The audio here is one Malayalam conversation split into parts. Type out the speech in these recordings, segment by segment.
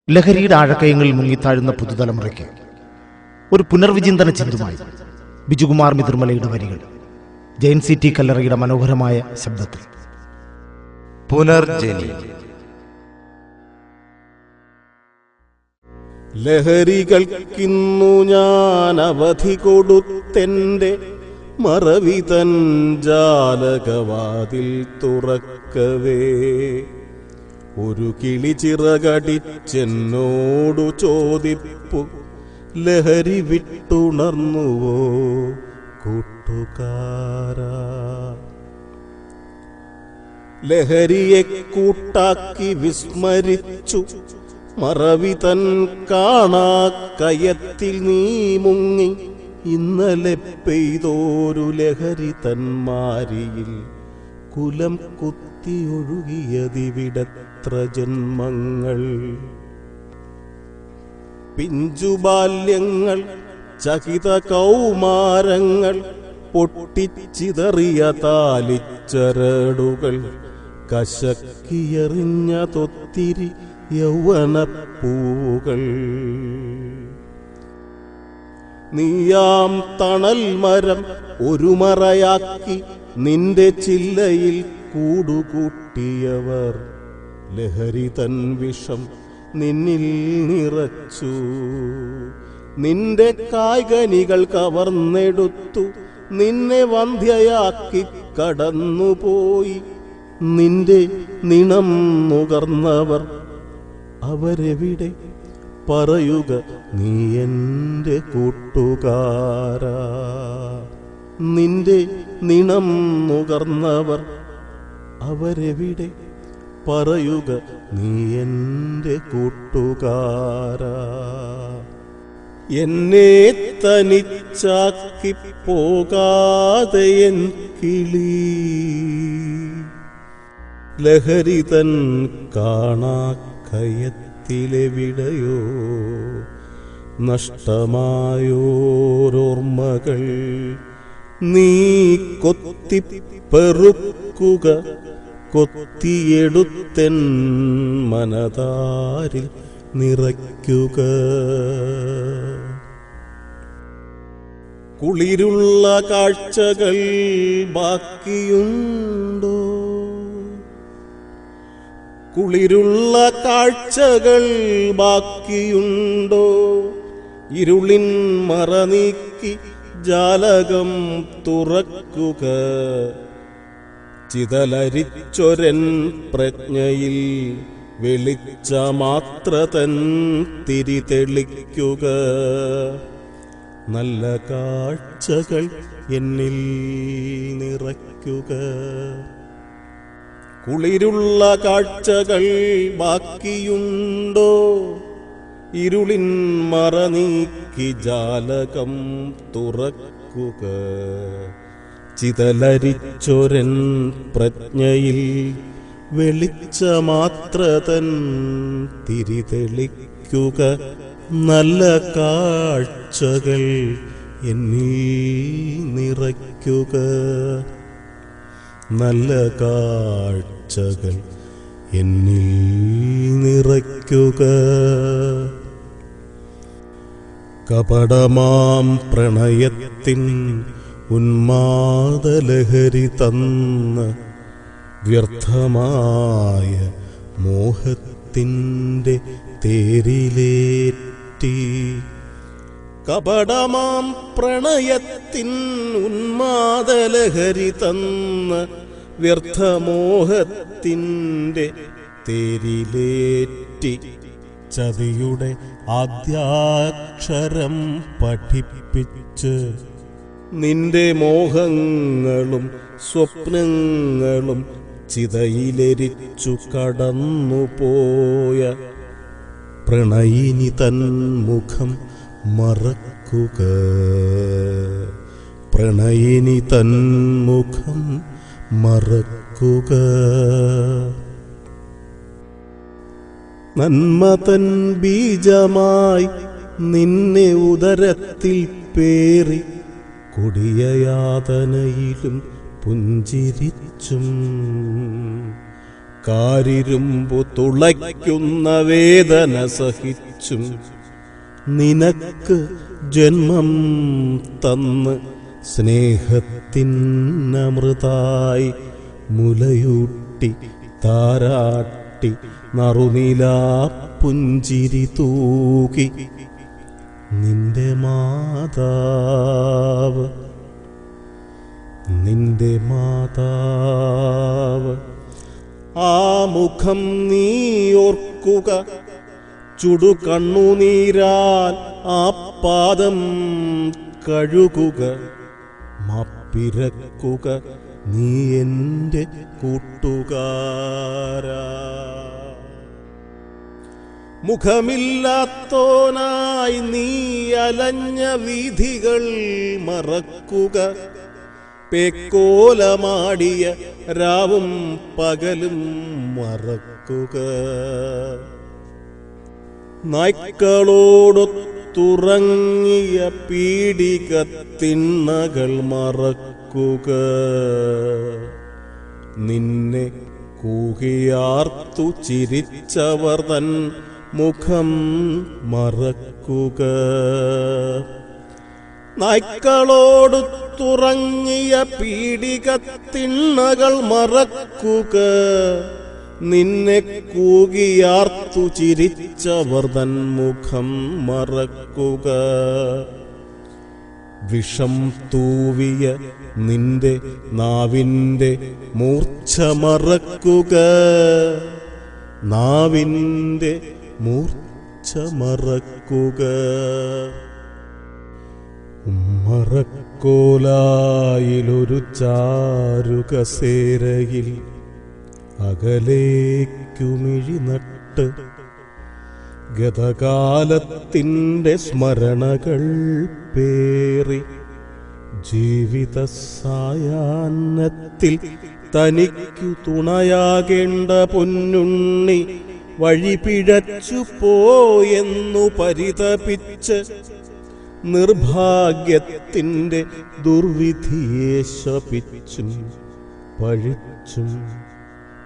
ലഹരിയുടെ ആഴക്കയങ്ങളിൽ മുങ്ങിത്താഴുന്ന പുതുതലമുറയ്ക്ക് ഒരു പുനർവിചിന്തന ചിന്തമായി ബിജുകുമാർ മിതിർമലയുടെ വരികൾ ജയൻ ടി കല്ലറയുടെ മനോഹരമായ ശബ്ദത്തിൽ. പുനർജനി. ലഹരികൾക്കിന്നു ഞാൻ അവധി കൊടുത്തെന്റെ മറവിതൻ ജാലകവാതിൽ തുറക്കവേ ഒരു കിളി ചിറകടിച്ചെന്നോടു ചോദിപ്പു, ലഹരി വിട്ടുണർന്നുവോ കൂട്ടുകാരാ? ലഹരിയെ കൂട്ടാക്കി വിസ്മരിച്ചു മറവിതൻ കാണാ കയത്തിൽ നീ മുങ്ങി. ഇന്നലെ പെയ്തോരു ലഹരി തന്മാരിയിൽ കുലം കുത്തിയൊഴുകിയതിവിടത്ര ജന്മങ്ങൾ. പിഞ്ചുബാല്യങ്ങൾ, ചകിത കൗമാരങ്ങൾ, പൊട്ടിച്ചിതറിയ താലിച്ചരടുകൾ, കശക്കിയെറിഞ്ഞതൊത്തിരി യൗവനപ്പൂകൾ. നീയാം തണൽ മരം ഒരു മറയാക്കി നിന്റെ ചില്ലയിൽ കൂടുകൂട്ടിയവർ ലഹരി തൻ വിഷം നിന്നിൽ നിറച്ചു. നിന്റെ കായ്കനികൾ കവർന്നെടുത്തു നിന്നെ വന്ധ്യയാക്കി കടന്നുപോയി. നിന്റെ നിണം നുകർന്നവർ അവരെവിടെ? പറയുക നീ എൻ്റെ കൂട്ടുകാരാ. നിന്റെ നിണം നുകർന്നവർ അവരെവിടെ? പറയുക നീ എൻ്റെ കൂട്ടുകാരാ. എന്നെ തനിച്ചാക്കി പോകാതെ എൻ കിളി, ലഹരി തൻ കാണാക്കയത്തിലെവിടെയോ നഷ്ടമായോരോർമ്മകൾ നീ കൊത്തിപ്പെറുക്കുക. കൊത്തിയെടുത്തെൻ മനതാരിൽ നിറയ്ക്കുക. കുളിരുള്ള കാഴ്ചകൾ ബാക്കിയുണ്ടോ? കുളിരുള്ള കാഴ്ചകൾ ബാക്കിയുണ്ടോ? ഇരുളിൻ മറനീക്കി ജാലകം തുറക്കുക. ചിതലരിച്ചൊരൻ പ്രജ്ഞയിൽ വെളിച്ചമാത്രതൻ തിരി തെളിക്കുക. നല്ല കാഴ്ചകൾ എന്നിൽ നിറയ്ക്കുക. കുളിരുള്ള കാഴ്ചകൾ ബാക്കിയുണ്ടോ? ഇരുളിൻ മറനീക്കി ജാലകം തുറക്കുക. ചിതലരിച്ചൊരൻ പ്രജ്ഞയിൽ വെളിച്ചമാത്രതൻ തിരി തെളിക്കുക. നല്ല കാഴ്ചകൾ എന്നിൽ നിറയ്ക്കുക. നല്ല കാഴ്ചകൾ എന്നിൽ നിറയ്ക്കുക. കപടമാം പ്രണയത്തിൻ ഉന്മാദലഹരി തന്ന വ്യർത്ഥമായ മോഹത്തിൻ്റെ തേരിലേറ്റി. കപടമാം പ്രണയത്തിൻ ഉന്മാദലഹരി തന്ന വ്യർത്ഥമോഹത്തിൻ്റെ തേരിലേറ്റി. ചതിയുടെ ആദ്യാക്ഷരം പഠിപ്പിച്ച് നിന്റെ മോഹങ്ങളും സ്വപ്നങ്ങളും ചിതയിലെരിച്ചു കടന്നുപോയ പ്രണയിനി തൻ മുഖം മറക്കുക. പ്രണയിനി തൻ മുഖം മറക്കുക. നന്മതൻ ബീജമായി നിന്നെ ഉദരത്തിൽ പേറി കൊടിയ യാതനയിലും പുഞ്ചിരിച്ചും കാരിരുമ്പു തുളയ്ക്കുന്ന വേദന സഹിച്ചും നിനക്ക് ജന്മം തന്ന് സ്നേഹത്തിനമൃതായി മുലയൂട്ടി താരാട്ടി നറുനിലാ പുഞ്ചിരി തൂകി നിന്റെ മാതാവ് ആ മുഖം നീ ഓർക്കുക, ചുടുകണ്ണുനീരാൽ ആ പാദം കഴുകുക, മാപ്പിരക്കുക നീ എൻ്റെ കൂട്ടുകാരാ. മുഖമില്ലാത്തോനായി നീ അലഞ്ഞ വീഥികൾ മറക്കുക, പേക്കോലമാടിയ രാവും പകലും മറക്കുക. നായ്ക്കളോടൊത്തുറങ്ങിയ പീഡികത്തിണ്ണകൾ മറക്കുക, നിന്നെ കൂകിയാർത്തു ചിരിച്ചവർ തൻ മുഖം മറക്കുക. നായ്ക്കളോടൊത്തുറങ്ങിയ പീഡികത്തിണ്ണകൾ മറക്കുക, നിന്നെ കൂകിയാർത്തു ചിരിച്ചവർ തൻ മുഖം മറക്കുക. വിഷം തൂവിയ നിന്റെ നാവിൻ്റെ മൂർച്ഛ മറക്കുക, നാവിൻ്റെ മൂർച്ഛ മറക്കുക. മറക്കോലായിലൊരു ചാരുകസേരയിൽ അകലേക്കുമിഴി നട്ട് ഗതകാലത്തിൻ്റെ സ്മരണകൾ പേറി ജീവിത സായാഹ്നത്തിൽ തനിക്കു തുണയാകേണ്ട പൊന്നുണ്ണി വഴിപിഴച്ചു പോയെന്നു പരിതപിച്ച് നിർഭാഗ്യത്തിൻ്റെ ദുർവിധിയെ ശപിച്ചും പഴിച്ചും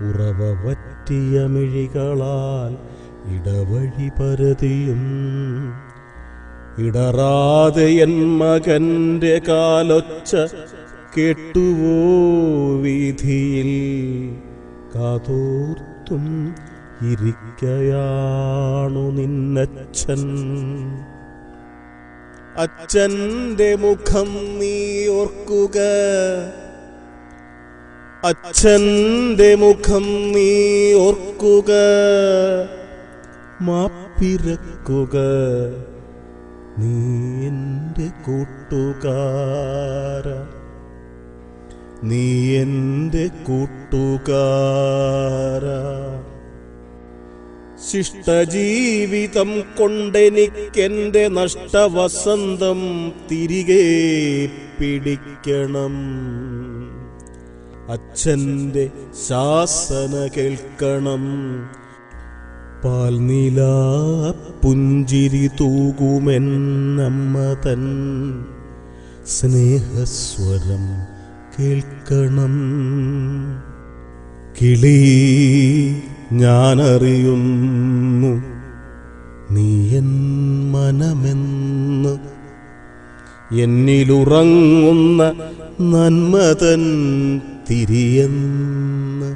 ഉറവ വറ്റിയ മിഴികളാൽ ഇടവഴി പരതിയും ഇടറാതെ എൻ മകൻ്റെ കാലൊച്ച കേട്ടുവോ വീഥിയിൽ കാതോർത്തും ഇരിക്കയാണു നിന്നച്ഛൻ. അച്ഛൻ്റെ മുഖം നീ ഓർക്കുക, അച്ഛൻ്റെ മുഖം നീ ഓർക്കുക, മാപ്പിരക്കുക നീ എൻ്റെ കൂട്ടുകാര, നീ എൻ്റെ കൂട്ടുകാര. ശിഷ്ടജീവിതം കൊണ്ടെനിക്കെൻ്റെ നഷ്ടവസന്തം തിരികെ പിടിക്കണം. അച്ഛൻ്റെ ശാസന കേൾക്കണം. പാൽനിലാ പുഞ്ചിരി തൂകുമെന്നമ്മ തൻ സ്നേഹസ്വരം കേൾക്കണം. കിളി ഞാനറിയുന്നു നീ എൻ മനമെന്ന്, എന്നിലുറങ്ങുന്ന നന്മതൻ തിരിയെന്ന്.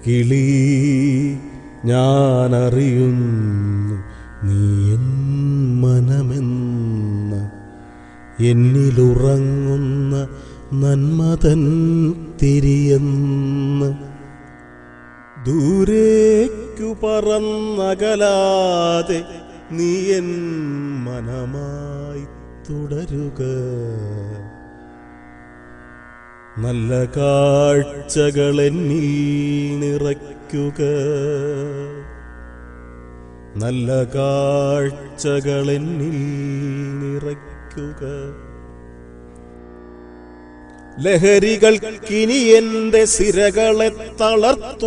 കിളി ഞാനറിയുന്നു നീ എൻ മനമെന്ന്, എന്നിലുറങ്ങുന്ന നന്മതൻ തിരിയെന്ന്. ദൂരേക്കു പറന്നകലാതെ നീ എൻ മനമായി തുടരുക. നല്ല കാഴ്ചകളെന്നിൽ നിറയ്ക്കുക, നല്ല കാഴ്ചകളെന്നിൽ നിറയ്ക്കുക. ലഹരികൾക്കിനി എൻ്റെ സിരകളെ തളർത്തുവാനാകില്ല,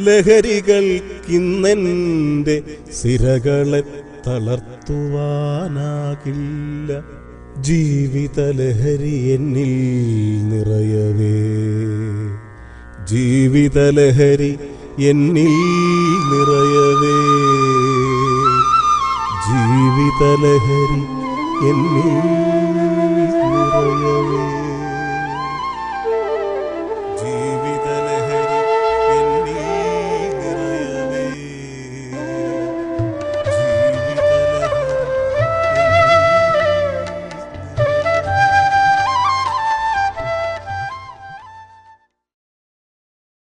ലഹരികൾക്കിന്നെൻ്റെ സിരകളെ തളർത്തുവാനാകില്ല. ജീവിത ലഹരി എന്നിൽ നിറയവേ ജീവിതലഹരി എന്നിൽ നിറയവേ, ജീവിതലഹരി എന്നിൽ നിറയവേ.